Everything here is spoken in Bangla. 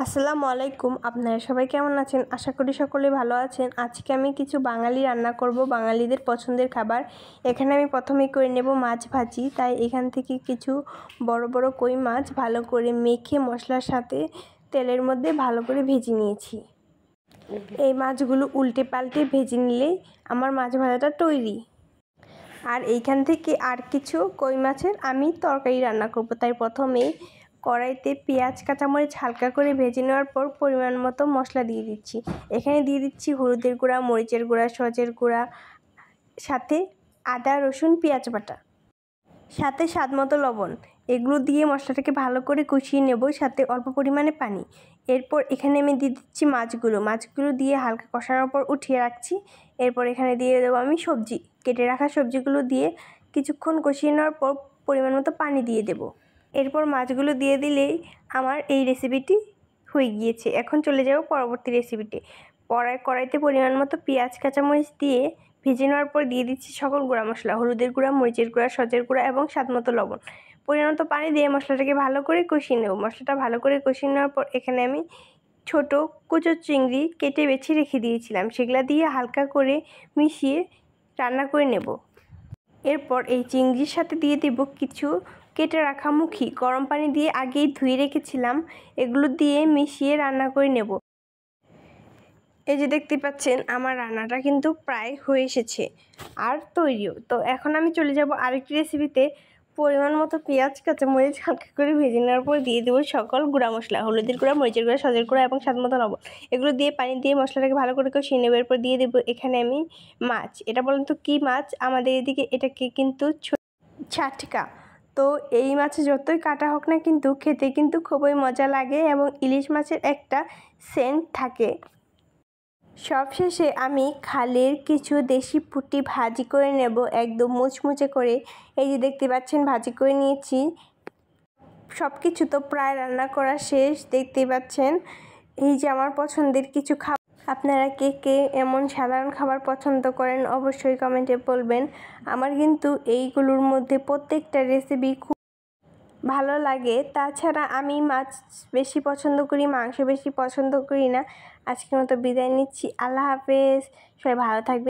আসসালামু আলাইকুম। আপনারা সবাই কেমন আছেন? আশা করি সকলে ভালো আছেন। আজকে আমি কিছু বাঙালি রান্না করব, বাঙালিদের পছন্দের খাবার। এখানে আমি প্রথমেই করে নেব মাছ ভাজি। তাই এখান থেকে কিছু বড় বড় কই মাছ ভালো করে মেখে মশলার সাথে তেলের মধ্যে ভালো করে ভেজে নিয়েছি। এই মাছগুলো উল্টে পাল্টে ভেজে নিলেই আমার মাছ ভাজাটা তৈরি। আর এইখান থেকে আর কিছু কই মাছের আমি তরকারি রান্না করব। তাই প্রথমেই কড়াইতে পেঁয়াজ কাঁচামরিচ হালকা করে ভেজে নেওয়ার পর পরিমাণ মতো মশলা দিয়ে দিচ্ছি। এখানে দিয়ে দিচ্ছি হলুদের গুঁড়া, মরিচের গুঁড়া, সজের গুঁড়া, সাথে আদা রসুন পেঁয়াজ বাটা, সাথে স্বাদ মতো লবণ। এগুলো দিয়ে মশলাটাকে ভালো করে কষিয়ে নেব, সাথে অল্প পরিমাণে পানি। এরপর এখানে আমি দিয়ে দিচ্ছি মাছগুলো দিয়ে হালকা কষানোর পর উঠিয়ে রাখছি। এরপর এখানে দিয়ে দেবো আমি সবজি, কেটে রাখা সবজিগুলো দিয়ে কিছুক্ষণ কষিয়ে নেওয়ার পর পরিমাণ মতো পানি দিয়ে দেব। এরপর মাছগুলো দিয়ে দিলেই আমার এই রেসিপিটি হয়ে গিয়েছে। এখন চলে যাব পরবর্তী রেসিপিতে। কড়াইতে পরিমাণ মতো পেঁয়াজ কাঁচামরিচ দিয়ে ভেজে নেওয়ার পর দিয়ে দিচ্ছি সকল গুঁড়া মশলা, হলুদের গুঁড়া, মরিচের গুঁড়া, সজের গুঁড়া এবং স্বাদ মতো লবণ। পরিমাণ মতো পানি দিয়ে মশলাটাকে ভালো করে কষিয়ে নেব। মশলাটা ভালো করে কষিয়ে নেওয়ার পর এখানে আমি ছোট কুচো চিংড়ি কেটে বেছে রেখে দিয়েছিলাম, সেগুলা দিয়ে হালকা করে মিশিয়ে রান্না করে নেব। এরপর এই চিংড়ির সাথে দিয়ে দেব কিছু কেটে রাখা মুখি, গরম পানি দিয়ে আগেই ধুয়ে রেখেছিলাম। এগুলো দিয়ে মিশিয়ে রান্না করে নেব। এই যে দেখতে পাচ্ছেন আমার রান্নাটা কিন্তু প্রায় হয়ে এসেছে আর তৈরিও। তো এখন আমি চলে যাব আরেকটি রেসিপিতে। পরিমাণ মতো পেঁয়াজ কাঁচামরিচ হালকা করে ভেজে নেওয়ার পর দিয়ে দেবো সকল গুঁড়া মশলা, হলুদের গুঁড়া, মরিচের গুঁড়া, সজের গুঁড়া এবং স্বাদ মতো লবণ। এগুলো দিয়ে পানি দিয়ে মশলাটাকে ভালো করে কষিয়ে নেব। এরপর দিয়ে দেবো এখানে আমি মাছ। এটা বলেন তো কী মাছ? আমাদের এদিকে এটাকে কিন্তু ছাটকা। তো এই মাছে যতই কাটা হোক না, কিন্তু খেতে কিন্তু খুবই মজা লাগে এবং ইলিশ মাছের একটা সেন্ট থাকে। সবশেষে আমি খালের কিছু দেশি পুঁটি ভাজি করে নেব, একদম মুচমুচে করে। এই যে দেখতে পাচ্ছেন ভাজি করে নিয়েছি। সব কিছু তো প্রায় রান্না করা শেষ, দেখতেই পাচ্ছেন। এই যে আমার পছন্দের কিছু খাবার। আপনারা কে কে এমন সাধারণ খাবার পছন্দ করেন অবশ্যই কমেন্টে বলবেন। আমার কিন্তু এইগুলোর মধ্যে প্রত্যেকটা রেসিপি খুব ভালো লাগে। তাছাড়া আমি মাছ বেশি পছন্দ করি, মাংস বেশি পছন্দ করি না। আজকের মতো বিদায় নিচ্ছি। আল্লাহ হাফেজ। সবাই ভালো থাকবে।